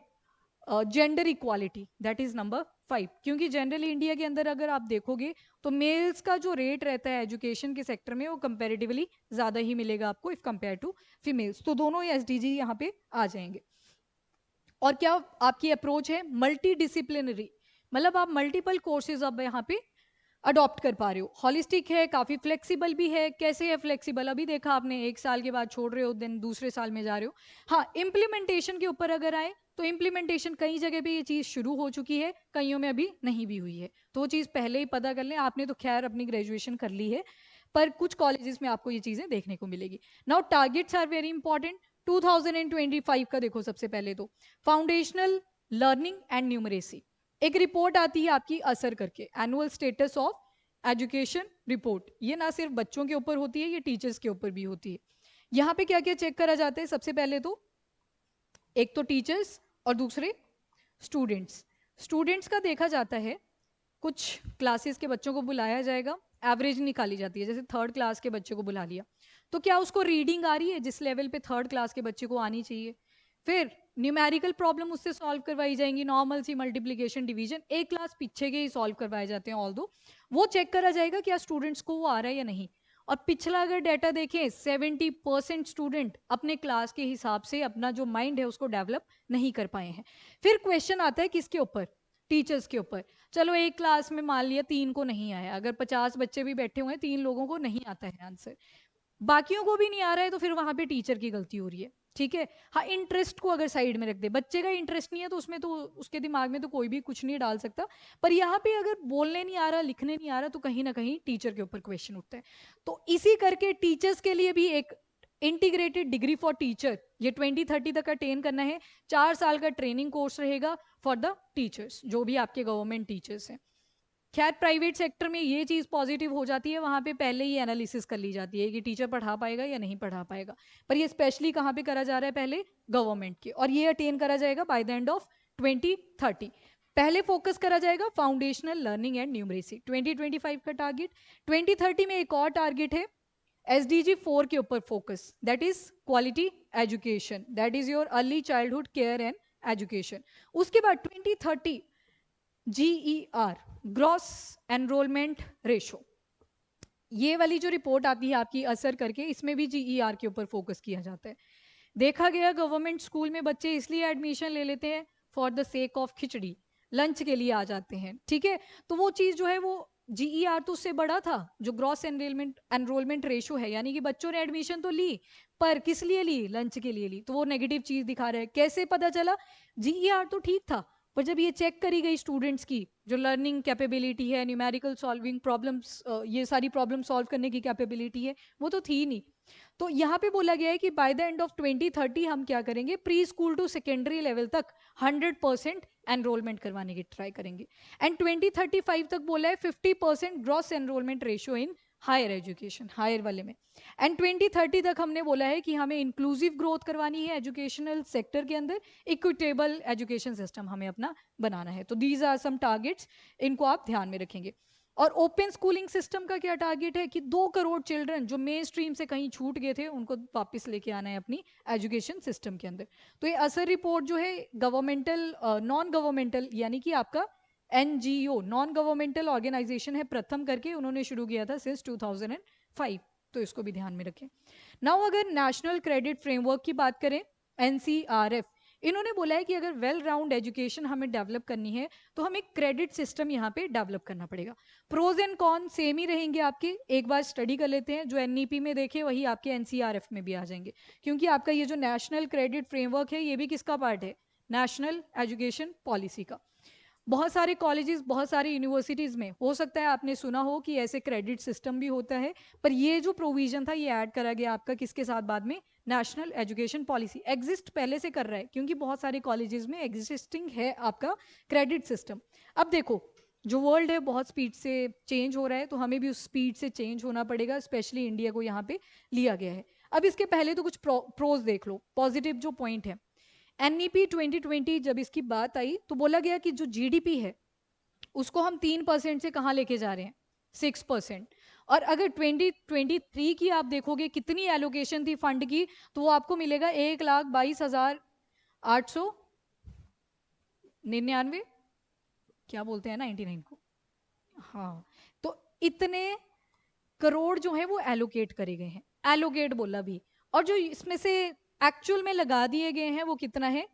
gender equality, that is number 5, क्योंकि जनरली इंडिया के अंदर अगर आप देखोगे तो मेल्स का जो रेट रहता है एजुकेशन के सेक्टर में वो कंपेरेटिवली ज़्यादा ही मिलेगा आपको इफ कंपेयर टू फीमेल्स। तो दोनों ही SDG यहाँ पे आ जाएंगे। और क्या आपकी अप्रोच है, मल्टी डिसिप्लिनरी, मतलब आप मल्टीपल कोर्सेज अब यहाँ पे अडॉप्ट कर पा रहे हो। हॉलिस्टिक है, काफ़ी फ्लेक्सिबल भी है। कैसे है फ्लेक्सिबल, अभी देखा आपने, 1 साल के बाद छोड़ रहे हो, देन दूसरे साल में जा रहे हो। हाँ, इम्प्लीमेंटेशन के ऊपर अगर आए तो इम्प्लीमेंटेशन कई जगह पे ये चीज़ शुरू हो चुकी है, कईयों में अभी नहीं भी हुई है, तो वो चीज़ पहले ही पता कर लें। आपने तो खैर अपनी ग्रेजुएशन कर ली है, पर कुछ कॉलेजेस में आपको ये चीज़ें देखने को मिलेगी। Now targets are very important. 2025 का देखो, सबसे पहले तो फाउंडेशनल लर्निंग एंड न्यूमरेसी, एक रिपोर्ट आती है आपकी असर करके, annual status of education report. ये ना सिर्फ बच्चों के ऊपर होती है, ये टीचर्स के ऊपर भी होती है। यहाँ पे क्या क्या चेक करा जाता है, सबसे पहले तो एक तो टीचर्स और दूसरे स्टूडेंट्स। स्टूडेंट्स का देखा जाता है, कुछ क्लासेस के बच्चों को बुलाया जाएगा, एवरेज निकाली जाती है, जैसे थर्ड क्लास के बच्चे को बुला लिया, तो क्या उसको रीडिंग आ रही है जिस लेवल पे थर्ड क्लास के बच्चे को आनी चाहिए? फिर न्यूमेरिकल प्रॉब्लम उससे सॉल्व करवाई जाएंगी, नॉर्मल सी मल्टीप्लिकेशन डिवीजन एक क्लास पीछे के ही सॉल्व करवाए जाते हैं, ऑल दो वो चेक करा जाएगा क्या स्टूडेंट्स को वो आ रहा है या नहीं। और पिछला अगर डाटा देखें, 70% स्टूडेंट अपने क्लास के हिसाब से अपना जो माइंड है उसको डेवलप नहीं कर पाए हैं। फिर क्वेश्चन आता है किसके ऊपर? टीचर्स के ऊपर। चलो एक क्लास में मान लिया 3 को नहीं आया, अगर 50 बच्चे भी बैठे हुए हैं, 3 लोगों को नहीं आता है आंसर, बाकियों को भी नहीं आ रहा है, तो फिर वहां पे टीचर की गलती हो रही है। ठीक है, हाँ इंटरेस्ट को अगर साइड में रख दे, बच्चे का इंटरेस्ट नहीं है तो उसमें तो उसके दिमाग में तो कोई भी कुछ नहीं डाल सकता, पर यहाँ पे अगर बोलने नहीं आ रहा, लिखने नहीं आ रहा, तो कहीं ना कहीं टीचर के ऊपर क्वेश्चन उठता है। तो इसी करके टीचर्स के लिए भी एक इंटीग्रेटेड डिग्री फॉर टीचर ये 2030 तक अटेन करना है। 4 साल का ट्रेनिंग कोर्स रहेगा फॉर द टीचर्स, जो भी आपके गवर्नमेंट टीचर्स हैं। खैर प्राइवेट सेक्टर में ये चीज़ पॉजिटिव हो जाती है, वहाँ पे पहले ही एनालिसिस कर ली जाती है कि टीचर पढ़ा पाएगा या नहीं पढ़ा पाएगा, पर ये स्पेशली कहाँ पे करा जा रहा है? पहले गवर्नमेंट के, और ये अटेन करा जाएगा बाय द एंड ऑफ 2030। पहले फोकस करा जाएगा फाउंडेशनल लर्निंग एंड न्यूमरेसी, 2025 का टारगेट। 2030 में एक और टारगेट है SDG 4 के ऊपर focus, that is quality education, that is your early childhood care and education. उसके बाद 2030 GER, ग्रॉस एनरोलमेंट रेशो, ये वाली जो रिपोर्ट आती है आपकी असर करके, इसमें भी GER के ऊपर फोकस किया जाता है। देखा गया गवर्नमेंट स्कूल में बच्चे इसलिए एडमिशन ले लेते हैं for the sake of khichdi, lunch के लिए आ जाते हैं, ठीक है, तो वो चीज़ जो है वो GER तो उससे बड़ा था, जो ग्रॉस एनरोलमेंट रेशो है, यानी कि बच्चों ने एडमिशन तो ली, पर किस लिए ली? लंच के लिए ली, तो वो नेगेटिव चीज़ दिखा रहा है। कैसे पता चला? GER तो ठीक था, पर जब ये चेक करी गई स्टूडेंट्स की जो लर्निंग कैपेबिलिटी है, न्यूमेरिकल सॉल्विंग प्रॉब्लम्स, ये सारी प्रॉब्लम सॉल्व करने की कैपेबिलिटी है, वो तो थी नहीं। तो यहाँ पे बोला गया है कि बाय द एंड ऑफ 2030 हम क्या करेंगे? Pre school to secondary level तक 100% एनरोलमेंट करवाने की ट्राई करेंगे। एंड 2035 तक बोला है 50% gross enrolment ratio in higher education, higher वाले में। एंड 2030 तक हमने बोला है कि हमें इंक्लूसिव ग्रोथ करवानी है एजुकेशनल सेक्टर के अंदर, इक्विटेबल एजुकेशन सिस्टम हमें अपना बनाना है। तो दीज आर सम टारगेट्स, इनको आप ध्यान में रखेंगे। और ओपन स्कूलिंग सिस्टम का क्या टारगेट है कि 2 करोड़ चिल्ड्रन जो मेन स्ट्रीम से कहीं छूट गए थे उनको वापस लेके आना है अपनी एजुकेशन सिस्टम के अंदर। तो ये असर रिपोर्ट जो है गवर्नमेंटल, नॉन गवर्नमेंटल यानी कि आपका NGO, नॉन गवर्नमेंटल ऑर्गेनाइजेशन है, प्रथम करके उन्होंने शुरू किया था सिंस 2005, तो इसको भी ध्यान में रखें। नाउ अगर नेशनल क्रेडिट फ्रेमवर्क की बात करें, NCRF, इन्होंने बोला है कि अगर वेल राउंड एजुकेशन हमें डेवलप करनी है तो हमें क्रेडिट सिस्टम यहाँ पे डेवलप करना पड़ेगा। प्रोज एंड कॉन सेम ही रहेंगे आपके, एक बार स्टडी कर लेते हैं, जो NEP में देखे वही आपके NCRF में भी आ जाएंगे, क्योंकि आपका ये जो नेशनल क्रेडिट फ्रेमवर्क है ये भी किसका पार्ट है? नेशनल एजुकेशन पॉलिसी का। बहुत सारे कॉलेजेस, बहुत सारी यूनिवर्सिटीज़ में हो सकता है आपने सुना हो कि ऐसे क्रेडिट सिस्टम भी होता है, पर ये जो प्रोविजन था ये ऐड करा गया आपका किसके साथ बाद में? National education policy. एग्जिस्ट पहले से कर रहा है, क्योंकि बहुत सारे कॉलेजेस में एग्जिस्टिंग है आपका क्रेडिट सिस्टम। अब देखो जो वर्ल्ड है बहुत स्पीड से चेंज हो रहा है, तो हमें भी उस स्पीड से चेंज होना पड़ेगा, स्पेशली इंडिया को यहाँ पे लिया गया है। अब इसके पहले तो कुछ प्रोज देख लो, पॉजिटिव जो पॉइंट है। NEP 2020 जब इसकी बात आई तो बोला गया कि जो GDP है उसको हम 3% से कहाँ लेके जा रहे हैं? 6%। और अगर 2023 की आप देखोगे कितनी एलोकेशन थी फंड की, तो वो आपको मिलेगा 1,22,899, क्या बोलते हैं 99 को, हाँ, तो इतने करोड़ जो है वो एलोकेट करे गए हैं, एलोकेट बोला भी, और जो इसमें से एक्चुअल में लगा दिए गए हैं वो कितना है?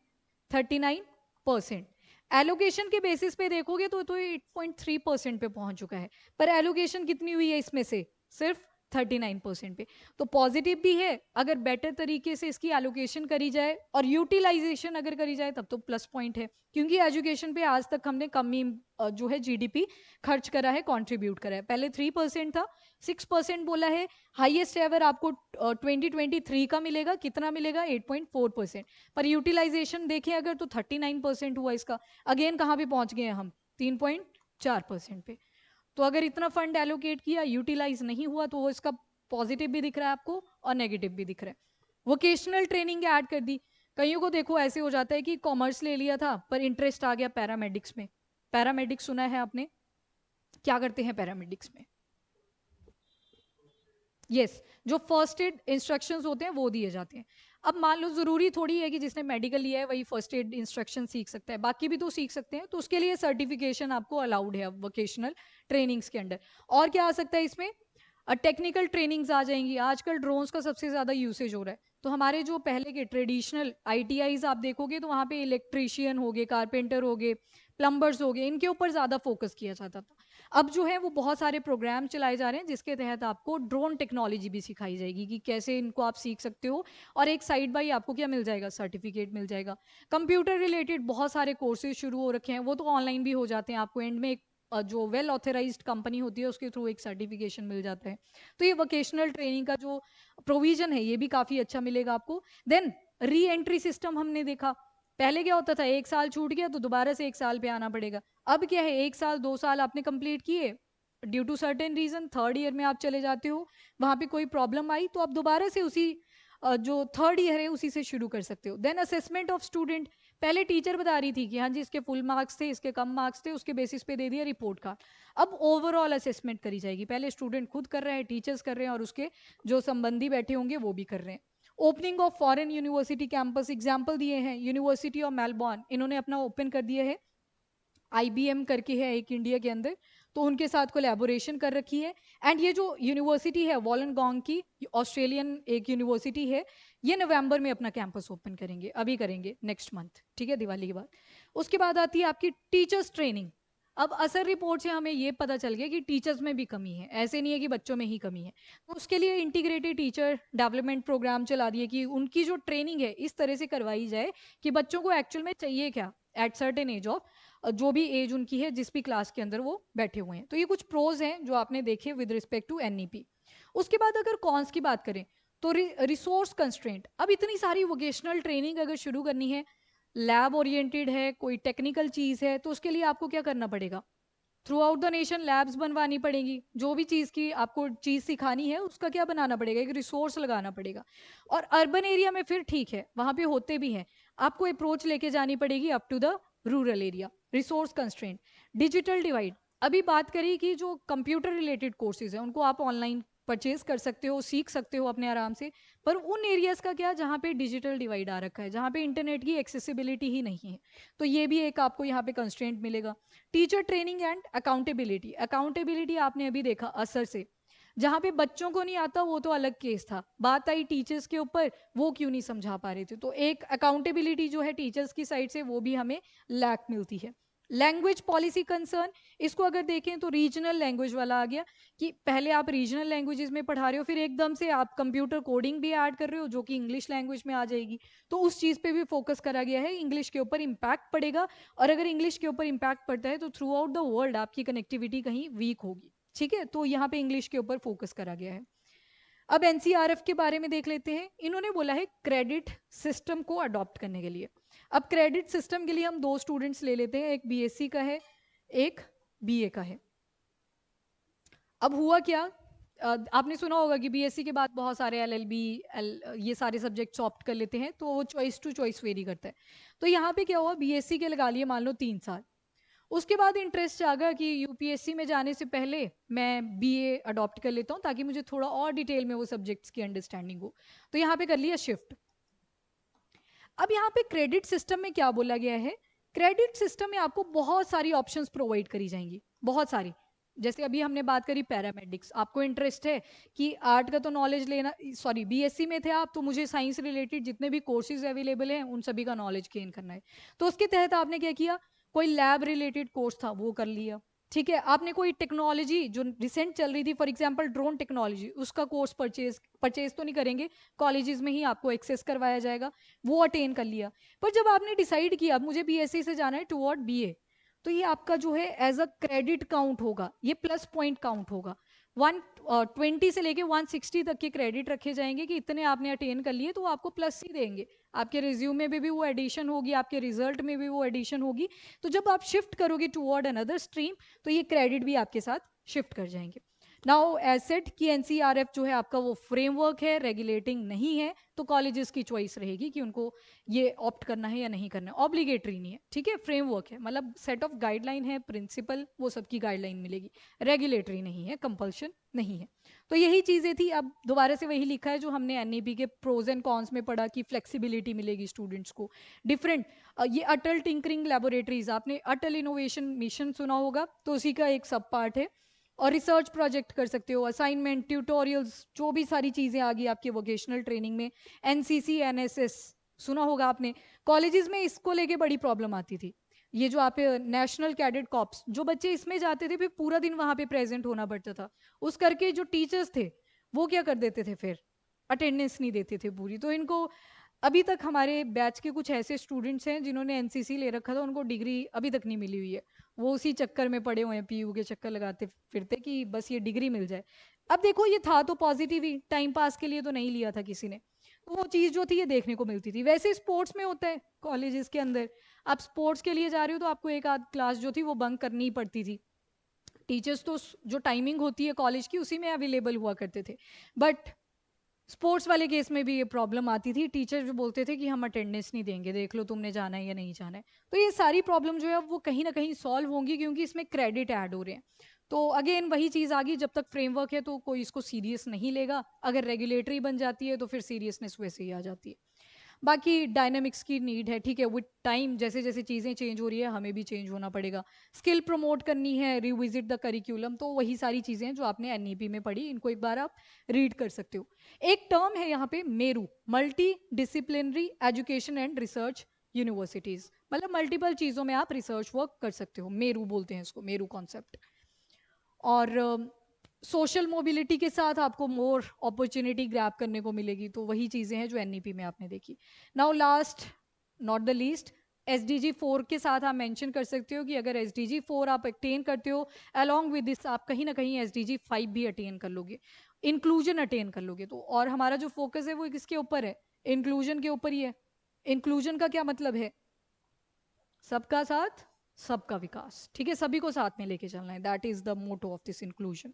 39%। एलोकेशन के बेसिस पे देखोगे तो 8.3% पे पहुंच चुका है, पर एलोकेशन कितनी हुई है इसमें से? सिर्फ 39% पे। तो पॉजिटिव भी है, अगर बेटर तरीके से इसकी एलोकेशन करी जाए और यूटिलाइजेशन अगर करी जाए तब तो प्लस पॉइंट है, क्योंकि एजुकेशन पे आज तक हमने कम ही जो है GDP खर्च करा है, कंट्रीब्यूट करा है। पहले 3% था, 6% बोला है, हाईएस्ट एवर आपको 2023 का मिलेगा, कितना मिलेगा? 8.4%। पर यूटिलाइजेशन देखें अगर तो 39% हुआ इसका, अगेन कहाँ पे पहुंच गए हम? 3.4% पे। तो अगर इतना फंड एलोकेट किया, यूटिलाइज नहीं हुआ, तो वो इसका पॉजिटिव भी दिख रहा है आपको और नेगेटिव भी दिख रहा है। वोकेशनल ट्रेनिंग ऐड कर दी, कईयों को देखो ऐसे हो जाता है कि कॉमर्स ले लिया था पर इंटरेस्ट आ गया पैरामेडिक्स में। पैरामेडिक्स सुना है आपने? क्या करते हैं पैरामेडिक्स में? यस, जो फर्स्ट एड इंस्ट्रक्शंस होते हैं वो दिए जाते हैं। अब मान लो ज़रूरी थोड़ी है कि जिसने मेडिकल लिया है वही फर्स्ट एड इंस्ट्रक्शन सीख सकता है, बाकी भी तो सीख सकते हैं, तो उसके लिए सर्टिफिकेशन आपको अलाउड है अब वोकेशनल ट्रेनिंग्स के अंडर। और क्या आ सकता है इसमें? टेक्निकल ट्रेनिंग्स आ जाएंगी। आजकल ड्रोन्स का सबसे ज़्यादा यूसेज हो रहा है, तो हमारे जो पहले के ट्रेडिशनल आईटीआईज आप देखोगे तो वहाँ पे इलेक्ट्रीशियन हो गए, कारपेंटर हो गए, प्लम्बर्स हो गए, इनके ऊपर ज़्यादा फोकस किया जाता था। अब जो है वो बहुत सारे प्रोग्राम चलाए जा रहे हैं जिसके तहत आपको ड्रोन टेक्नोलॉजी भी सिखाई जाएगी कि कैसे इनको आप सीख सकते हो, और एक साइड बाई आपको क्या मिल जाएगा? सर्टिफिकेट मिल जाएगा। कंप्यूटर रिलेटेड बहुत सारे कोर्सेज शुरू हो रखे हैं, वो तो ऑनलाइन भी हो जाते हैं। आपको एंड में एक जो वेल ऑथराइज्ड कंपनी होती है उसके थ्रू एक सर्टिफिकेशन मिल जाता है। तो ये वोकेशनल ट्रेनिंग का जो प्रोविजन है ये भी काफ़ी अच्छा मिलेगा आपको। देन री एंट्री सिस्टम हमने देखा, पहले क्या होता था, एक साल छूट गया तो दोबारा से एक साल पे आना पड़ेगा। अब क्या है, एक साल 2 साल आपने कंप्लीट किए, due to certain reason third year में आप चले जाते हो, वहाँ पे कोई प्रॉब्लम आई तो आप दोबारा से उसी जो थर्ड ईयर है उसी से शुरू कर सकते हो। देन असेसमेंट ऑफ स्टूडेंट, पहले टीचर बता रही थी कि हाँ जी इसके फुल मार्क्स थे, इसके कम मार्क्स थे, उसके बेसिस पे दे दिया रिपोर्ट कार्ड। अब ओवरऑल असेसमेंट करी जाएगी, पहले स्टूडेंट खुद कर रहे हैं, टीचर्स कर रहे हैं, और उसके जो संबंधी बैठे होंगे वो भी कर रहे हैं। Opening of foreign university campus example दिए हैं, यूनिवर्सिटी ऑफ मेलबॉर्न इन्होंने अपना ओपन कर दिया है, आईबीएम करके है एक इंडिया के अंदर, तो उनके साथ कोलैबोरेशन कर रखी है। एंड ये जो यूनिवर्सिटी है वॉलंगोंग की, ऑस्ट्रेलियन एक यूनिवर्सिटी है, ये नवंबर में अपना कैंपस ओपन करेंगे, अभी करेंगे नेक्स्ट मंथ, ठीक है, दिवाली के बाद। उसके बाद आती है आपकी टीचर्स ट्रेनिंग। अब असर रिपोर्ट से हमें ये पता चल गया कि टीचर्स में भी कमी है, ऐसे नहीं है कि बच्चों में ही कमी है। तो उसके लिए इंटीग्रेटेड टीचर डेवलपमेंट प्रोग्राम चला दिए कि उनकी जो ट्रेनिंग है इस तरह से करवाई जाए कि बच्चों को एक्चुअल में चाहिए क्या एट सर्टेन एज ऑफ, जो भी एज उनकी है, जिस भी क्लास के अंदर वो बैठे हुए हैं। तो ये कुछ प्रोज हैं जो आपने देखे विद रिस्पेक्ट टू एनईपी। उसके बाद अगर कॉन्स की बात करें तो रिसोर्स कंस्ट्रेंट। अब इतनी सारी वोकेशनल ट्रेनिंग अगर शुरू करनी है, लैब ओरिएंटेड है, कोई टेक्निकल चीज़ है, तो उसके लिए आपको क्या करना पड़ेगा? Through out the nation labs बनवानी पड़ेगी, जो भी चीज़ की आपको चीज़ सिखानी है उसका क्या बनाना पड़ेगा, एक रिसोर्स लगाना पड़ेगा। और अर्बन एरिया में फिर ठीक है, वहाँ पे होते भी हैं, आपको अप्रोच लेके जानी पड़ेगी up to the rural area. Resource constraint, digital divide. अभी बात करी कि जो कंप्यूटर रिलेटेड कोर्सेज हैं उनको आप ऑनलाइन परचेज कर सकते हो, सीख सकते हो अपने आराम से, पर उन एरियाज़ का क्या जहाँ पे डिजिटल डिवाइड आ रखा है, जहाँ पे इंटरनेट की एक्सेसिबिलिटी ही नहीं है, तो ये भी एक आपको यहाँ पे कंस्ट्रेंट मिलेगा। Teacher training and accountability. Accountability आपने अभी देखा असर से, जहाँ पे बच्चों को नहीं आता वो तो अलग केस था, बात आई टीचर्स के ऊपर, वो क्यों नहीं समझा पा रहे थे, तो एक अकाउंटेबिलिटी जो है टीचर्स की साइड से वो भी हमें लैक मिलती है। लैंग्वेज पॉलिसी कंसर्न, इसको अगर देखें तो रीजनल लैंग्वेज वाला आ गया कि पहले आप रीजनल लैंग्वेजेस में पढ़ा रहे हो, फिर एकदम से आप कंप्यूटर कोडिंग भी ऐड कर रहे हो जो कि इंग्लिश लैंग्वेज में आ जाएगी, तो उस चीज़ पे भी फोकस करा गया है, इंग्लिश के ऊपर इम्पैक्ट पड़ेगा, और अगर इंग्लिश के ऊपर इम्पैक्ट पड़ता है तो थ्रू आउट द वर्ल्ड आपकी कनेक्टिविटी कहीं वीक होगी, ठीक है, तो यहाँ पे इंग्लिश के ऊपर फोकस करा गया है। अब एनसीआरएफ के बारे में देख लेते हैं, इन्होंने बोला है क्रेडिट सिस्टम को अडॉप्ट करने के लिए। अब क्रेडिट सिस्टम के लिए हम दो स्टूडेंट्स ले लेते हैं, एक बीएससी का है, एक बीए का है। अब हुआ क्या, आपने सुना होगा कि बीएससी के बाद बहुत सारे एलएलबी ये सारे सब्जेक्ट्स ऑप्ट कर लेते हैं, तो वो चॉइस टू चॉइस वेरी करता है। तो यहाँ पे क्या हुआ, बीएससी के लगा लिए मान लो 3 साल, उसके बाद इंटरेस्ट जागा कि यूपीएससी में जाने से पहले मैं बीए अडॉप्ट कर लेता हूँ ताकि मुझे थोड़ा और डिटेल में वो सब्जेक्ट्स की अंडरस्टैंडिंग हो, तो यहाँ पे कर लिया शिफ्ट। अब यहाँ पे क्रेडिट सिस्टम में क्या बोला गया है, क्रेडिट सिस्टम में आपको बहुत सारी ऑप्शंस प्रोवाइड करी जाएंगी, बहुत सारी। जैसे अभी हमने बात करी पैरामेडिक्स, आपको इंटरेस्ट है कि आर्ट का तो नॉलेज लेना, सॉरी बीएससी में थे आप, तो मुझे साइंस रिलेटेड जितने भी कोर्सेज अवेलेबल हैं उन सभी का नॉलेज गेन करना है, तो उसके तहत आपने क्या किया, कोई लैब रिलेटेड कोर्स था वो कर लिया, ठीक है। आपने कोई टेक्नोलॉजी जो रिसेंट चल रही थी, फॉर एग्जांपल ड्रोन टेक्नोलॉजी, उसका कोर्स परचेज तो नहीं करेंगे, कॉलेजेस में ही आपको एक्सेस करवाया जाएगा, वो अटेन कर लिया। पर जब आपने डिसाइड किया अब मुझे बीएससी से जाना है टुवर्ड बीए, तो ये आपका जो है एज अ क्रेडिट काउंट होगा, ये प्लस पॉइंट काउंट होगा। 120 से लेके 160 तक के क्रेडिट रखे जाएंगे कि इतने आपने अटेन कर लिए, तो वो आपको प्लस ही देंगे, आपके रिज्यूमे में भी वो एडिशन होगी, आपके रिजल्ट में भी वो एडिशन होगी। तो जब आप शिफ्ट करोगे टुवर्ड अनदर स्ट्रीम तो ये क्रेडिट भी आपके साथ शिफ्ट कर जाएंगे। नाउ एसेट की एनसीआरएफ जो है आपका वो फ्रेमवर्क है, रेगुलेटिंग नहीं है, तो कॉलेजेस की चॉइस रहेगी कि उनको ये ऑप्ट करना है या नहीं करना है, ऑब्लिगेटरी नहीं है, ठीक है, फ्रेमवर्क है, मतलब सेट ऑफ गाइडलाइन है, प्रिंसिपल वो सबकी गाइडलाइन मिलेगी, रेगुलेटरी नहीं है, कंपल्शन नहीं है। तो यही चीज़ें थी। अब दोबारा से वही लिखा है जो हमने एनईपी के प्रोज एंड कॉन्स में पढ़ा कि फ्लेक्सिबिलिटी मिलेगी स्टूडेंट्स को, डिफरेंट ये अटल टिंकरिंग लेबोरेटरीज, आपने अटल इनोवेशन मिशन सुना होगा, तो उसी का एक सब पार्ट है। और रिसर्च प्रोजेक्ट कर सकते हो, असाइनमेंट, ट्यूटोरियल्स, जो भी सारी चीज़ें आ गई आपके वोकेशनल ट्रेनिंग में, एनसीसी, एनएसएस सुना होगा आपने। कॉलेजेस में इसको लेके बड़ी प्रॉब्लम आती थी, ये जो आप नेशनल कैडेट कॉप्स, जो बच्चे इसमें जाते थे फिर पूरा दिन वहाँ पे प्रेजेंट होना पड़ता था, उस करके जो टीचर्स थे वो क्या कर देते थे, फिर अटेंडेंस नहीं देते थे पूरी। तो इनको अभी तक हमारे बैच के कुछ ऐसे स्टूडेंट्स हैं जिन्होंने एनसीसी ले रखा था, उनको डिग्री अभी तक नहीं मिली हुई है, वो उसी चक्कर में पड़े हुए हैं, पीयू के चक्कर लगाते फिरते कि बस ये डिग्री मिल जाए। अब देखो ये था तो पॉजिटिव ही, टाइम पास के लिए तो नहीं लिया था किसी ने, तो वो चीज़ जो थी ये देखने को मिलती थी। वैसे स्पोर्ट्स में होता है कॉलेजेस के अंदर, आप स्पोर्ट्स के लिए जा रहे हो तो आपको एक आध क्लास जो थी वो बंक करनी ही पड़ती थी, टीचर्स तो जो टाइमिंग होती है कॉलेज की उसी में अवेलेबल हुआ करते थे। बट स्पोर्ट्स वाले केस में भी ये प्रॉब्लम आती थी, टीचर जो बोलते थे कि हम अटेंडेंस नहीं देंगे, देख लो तुमने जाना है या नहीं जाना है। तो ये सारी प्रॉब्लम जो है वो कहीं ना कहीं सॉल्व होंगी क्योंकि इसमें क्रेडिट ऐड हो रहे हैं। तो अगेन वही चीज़ आ गई, जब तक फ्रेमवर्क है तो कोई इसको सीरियस नहीं लेगा, अगर रेगुलेटरी बन जाती है तो फिर सीरियसनेस वैसे ही आ जाती है। बाकी डायनामिक्स की नीड है, ठीक है, विद टाइम जैसे जैसे चीज़ें चेंज हो रही है हमें भी चेंज होना पड़ेगा, स्किल प्रमोट करनी है, रिविजिट द करिकुलम, तो वही सारी चीज़ें हैं जो आपने एनईपी में पढ़ी, इनको एक बार आप रीड कर सकते हो। एक टर्म है यहाँ पे Meru, multi disciplinary education and research universities, मतलब मल्टीपल चीज़ों में आप रिसर्च वर्क कर सकते हो, मेरू बोलते हैं इसको, मेरू कॉन्सेप्ट। और सोशल मोबिलिटी के साथ आपको मोर अपॉर्चुनिटी ग्रैब करने को मिलेगी, तो वही चीज़ें हैं जो एनईपी में आपने देखी। Now last not the least, SDG 4 के साथ आप मेंशन कर सकते हो कि अगर SDG 4 आप अटेन करते हो, अलॉन्ग विद दिस आप कहीं ना कहीं SDG 5 भी अटेन कर लोगे, इंक्लूजन अटेन कर लोगे। तो और हमारा जो फोकस है वो किसके ऊपर है, इंक्लूजन के ऊपर ही है। इंक्लूजन का क्या मतलब है, सबका साथ सबका विकास, ठीक है, सभी को साथ में लेके चलना है, that is the motto of this inclusion.